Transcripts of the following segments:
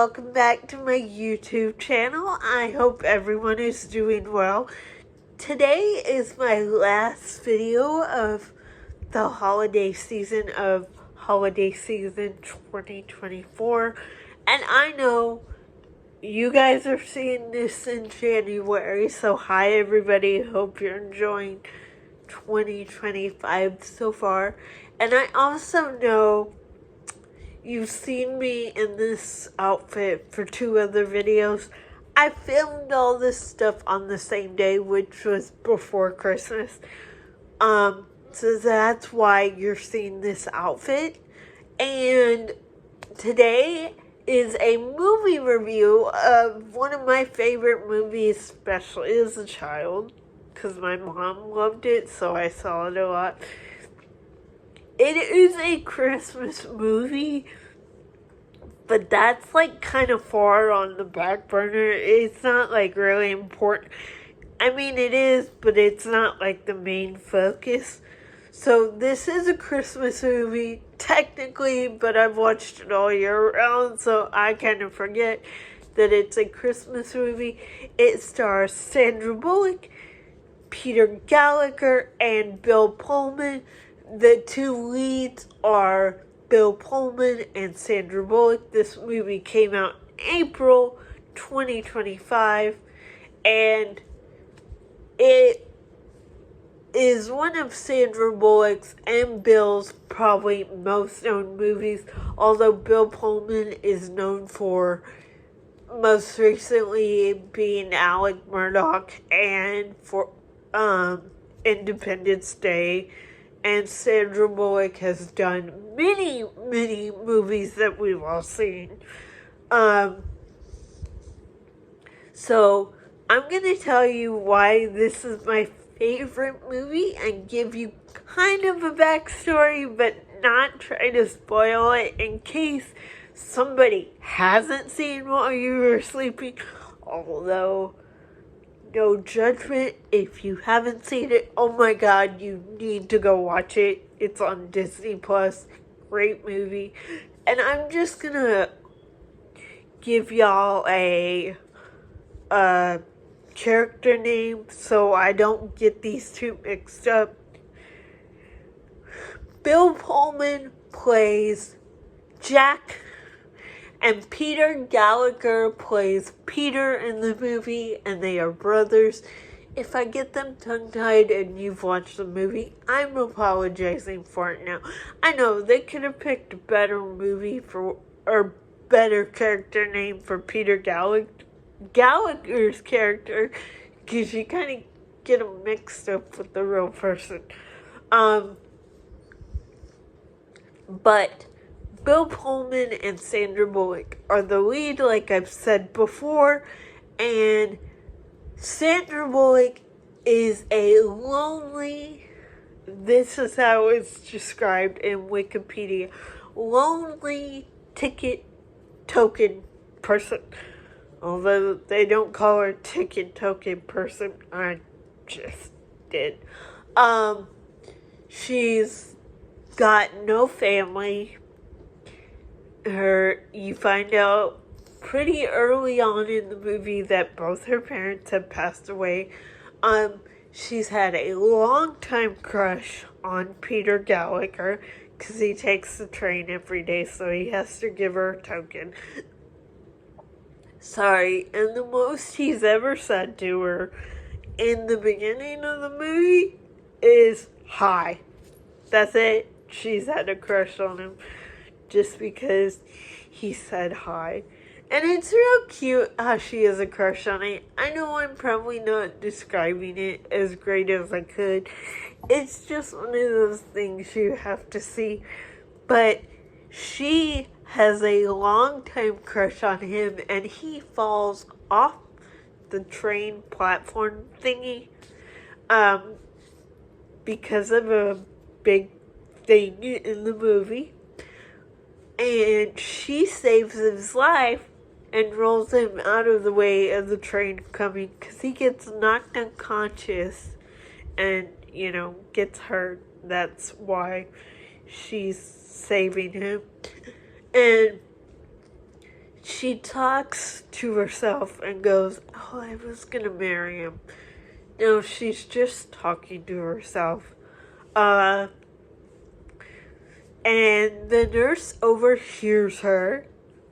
welcome back to my YouTube channel. I hope everyone is doing well. Today is my last video of the holiday season 2024. And I know you guys are seeing this in January, so hi everybody, hope you're enjoying 2025 so far. And I also know you've seen me in this outfit for 2 other videos. I filmed all this stuff on the same day, which was before Christmas. So that's why you're seeing this outfit. And today is a movie review of one of my favorite movies, especially as a child, because my mom loved it, so I saw it a lot. It is a Christmas movie, but that's like kind of far on the back burner. It's not like really important. I mean, it is, but it's not like the main focus. So this is a Christmas movie, technically, but I've watched it all year round, so I kind of forget that it's a Christmas movie. It stars Sandra Bullock, Peter Gallagher, and Bill Pullman. The 2 leads are Bill Pullman and Sandra Bullock. This movie came out in April 2025, and it is one of Sandra Bullock's and Bill's probably most known movies, although Bill Pullman is known for most recently being Alec Murdoch and for Independence Day. And Sandra Bullock has done many, many movies that we've all seen. So I'm going to tell you why this is my favorite movie and give you kind of a backstory, but not try to spoil it in case somebody hasn't seen while you were sleeping. Although, no judgment if you haven't seen it. Oh my god, you need to go watch it. It's on Disney Plus. Great movie. And I'm just gonna give y'all a character name so I don't get these 2 mixed up. Bill Pullman plays Jack, and Peter Gallagher plays Peter in the movie, and they are brothers. If I get them tongue-tied and you've watched the movie, I'm apologizing for it now. I know they could have picked a better movie or better character name for Peter Gallagher's character, because you kind of get them mixed up with the real person. But Bill Pullman and Sandra Bullock are the lead, like I've said before, and Sandra Bullock is a lonely, this is how it's described in Wikipedia, lonely ticket token person. Although they don't call her ticket token person, I just did. She's got no family. You find out pretty early on in the movie that both her parents have passed away. She's had a long time crush on Peter Gallagher because he takes the train every day, so he has to give her a token. Sorry, and the most he's ever said to her in the beginning of the movie is hi. That's it. She's had a crush on him just because he said hi. And it's real cute how she has a crush on it. I know I'm probably not describing it as great as I could. It's just one of those things you have to see. But she has a long time crush on him, and he falls off the train platform thingy because of a big thing in the movie. And she saves his life and rolls him out of the way of the train coming because he gets knocked unconscious and, gets hurt. That's why she's saving him. And she talks to herself and goes, "Oh, I was gonna marry him." No, she's just talking to herself. And the nurse overhears her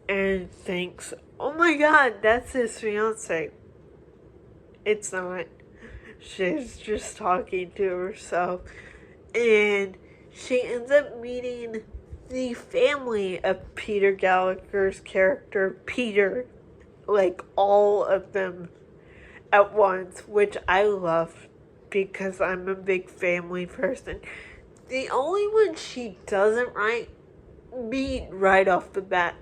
and thinks, "Oh my god, that's his fiance." It's not. She's just talking to herself. And she ends up meeting the family of Peter Gallagher's character, Peter. Like, all of them at once, which I love because I'm a big family person. The only one she doesn't meet right off the bat,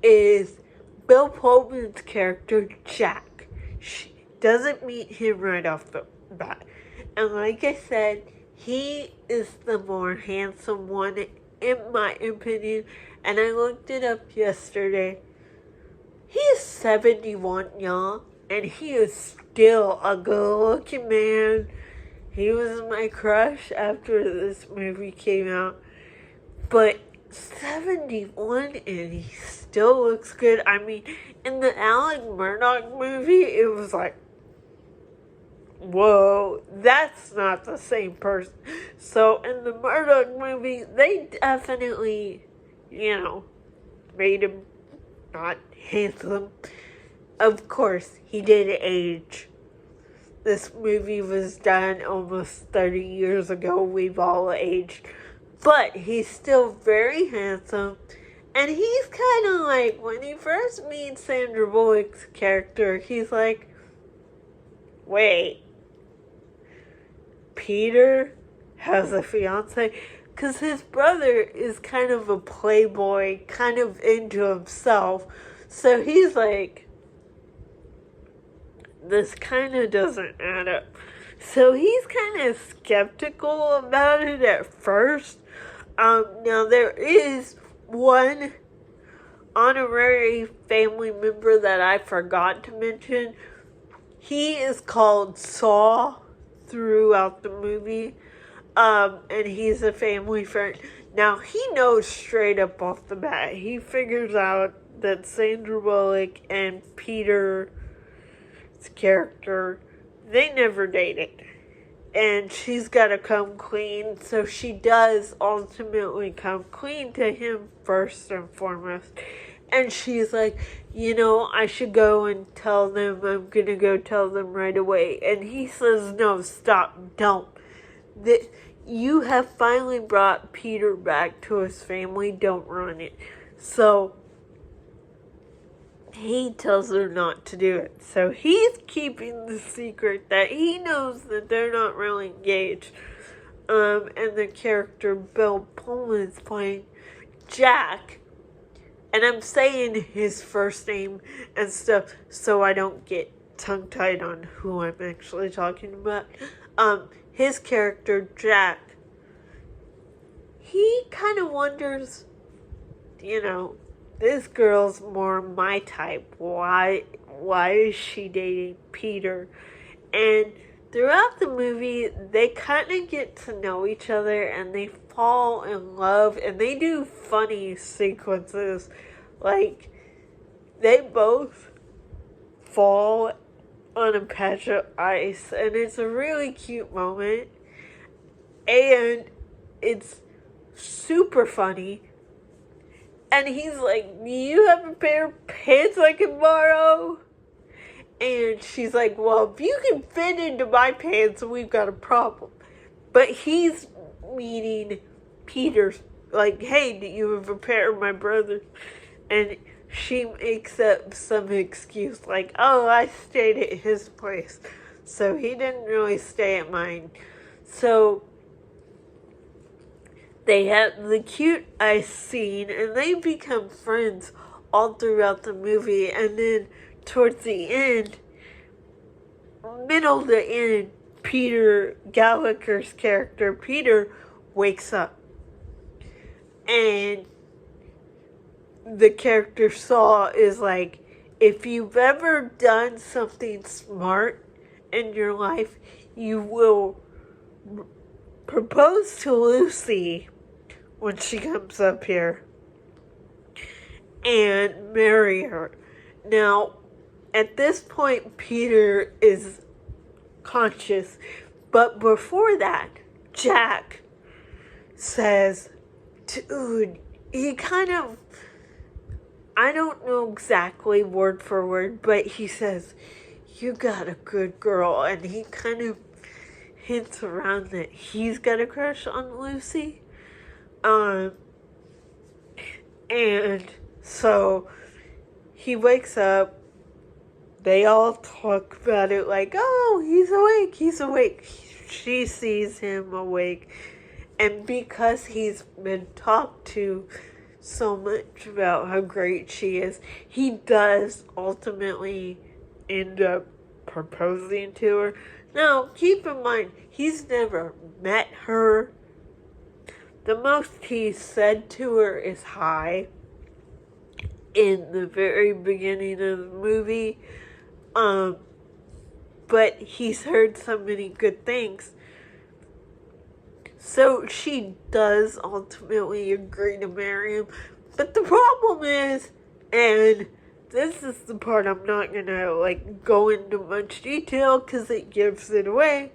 is Bill Pullman's character, Jack. She doesn't meet him right off the bat. And like I said, he is the more handsome one, in my opinion. And I looked it up yesterday. He is 71, y'all. And he is still a good-looking man. He was my crush after this movie came out. But 71 and he still looks good. I mean, in the Alan Murdoch movie, it was like, whoa, that's not the same person. So in the Murdoch movie, they definitely, made him not handsome. Of course, he did age. This movie was done almost 30 years ago. We've all aged. But he's still very handsome. And he's kind of like, when he first meets Sandra Bullock's character, he's like, wait, Peter has a fiance? Because his brother is kind of a playboy, kind of into himself. So he's like, this kind of doesn't add up. So he's kind of skeptical about it at first. Now there is one honorary family member that I forgot to mention. He is called Saul throughout the movie. And he's a family friend. Now he knows straight up off the bat. He figures out that Sandra Bullock and Peter's character, they never dated. And she's got to come clean. So she does ultimately come clean to him first and foremost. And she's like, I should go and tell them. I'm going to go tell them right away. And he says, no, stop, don't. You have finally brought Peter back to his family. Don't ruin it. So he tells her not to do it. So he's keeping the secret that he knows that they're not really engaged. And the character Bill Pullman is playing Jack. And I'm saying his first name and stuff so I don't get tongue-tied on who I'm actually talking about. His character, Jack, he kind of wonders, this girl's more my type. Why is she dating Peter? And throughout the movie, they kind of get to know each other and they fall in love and they do funny sequences. Like, they both fall on a patch of ice and it's a really cute moment. And it's super funny. And he's like, do you have a pair of pants I can borrow? And she's like, well, if you can fit into my pants, we've got a problem. But he's meeting Peter's, like, hey, do you have a pair of my brother's? And she makes up some excuse like, oh, I stayed at his place. So he didn't really stay at mine. So they have the cute ice scene and they become friends all throughout the movie. And then towards the end, middle to end, Peter Gallagher's character, Peter, wakes up. And the character Saul is like, if you've ever done something smart in your life, you will propose to Lucy when she comes up here. and marry her. Now, at this point, Peter is conscious, but before that, Jack says, dude, he kind of, I don't know exactly word for word, but he says, you got a good girl, and he kind of hints around that he's got a crush on Lucy. And so he wakes up, they all talk about it like, oh, he's awake. She sees him awake, and because he's been talked to so much about how great she is, he does ultimately end up proposing to her. Now, keep in mind, he's never met her. The most he said to her is hi in the very beginning of the movie. But he's heard so many good things. So she does ultimately agree to marry him. But the problem is, and this is the part I'm not gonna go into much detail because it gives it away.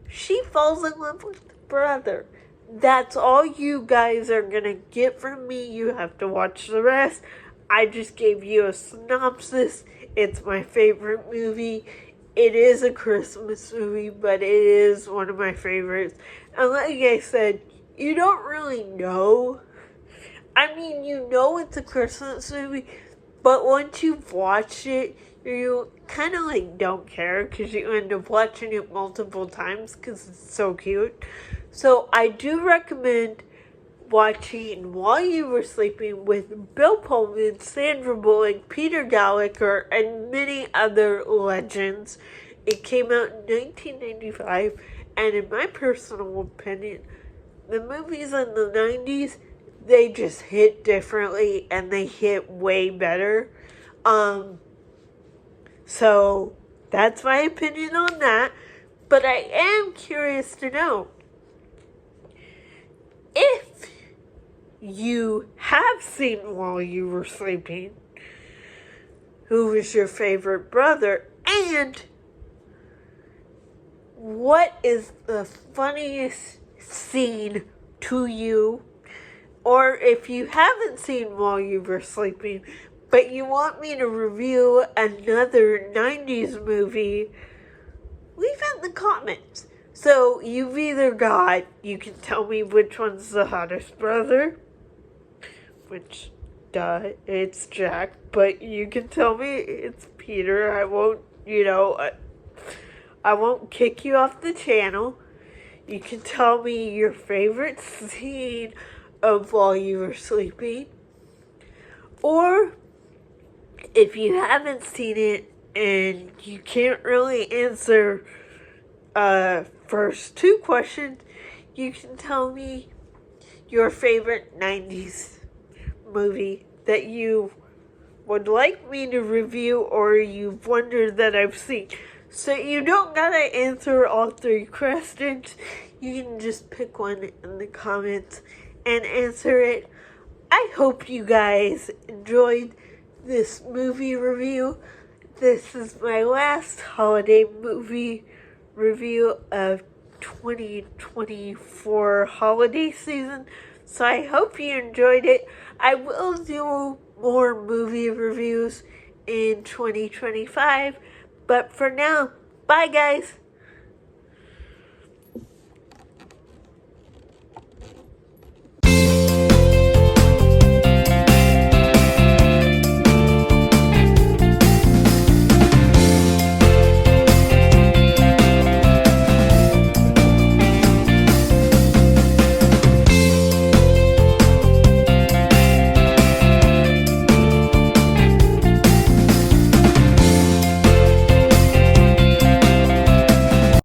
She falls in love with the brother. That's all you guys are gonna get from me. You have to watch the rest. I just gave you a synopsis. It's my favorite movie. It is a Christmas movie, but it is one of my favorites. And like I said, you don't really know. I mean, you know it's a Christmas movie, but once you've watched it, you kind of don't care because you end up watching it multiple times because it's so cute. So I do recommend watching While You Were Sleeping with Bill Pullman, Sandra Bullock, Peter Gallagher, and many other legends. It came out in 1995, and in my personal opinion, the movies in the 90s, they just hit differently, and they hit way better. So that's my opinion on that. But I am curious to know, if you have seen While You Were Sleeping, who was your favorite brother, and what is the funniest scene to you? Or if you haven't seen While You Were Sleeping, but you want me to review another 90s movie, leave it in the comments. So you've either got, you can tell me which one's the hottest brother, which, it's Jack, but you can tell me it's Peter. I won't, I won't kick you off the channel. You can tell me your favorite scene of While You Were Sleeping. Or, if you haven't seen it and you can't really answer first two questions, you can tell me your favorite 90s movie that you would like me to review or you've wondered that I've seen. So you don't gotta answer all three questions. You can just pick one in the comments and answer it. I hope you guys enjoyed this movie review. This is my last holiday movie review of 2024 holiday season. So I hope you enjoyed it. I will do more movie reviews in 2025. But for now, bye guys.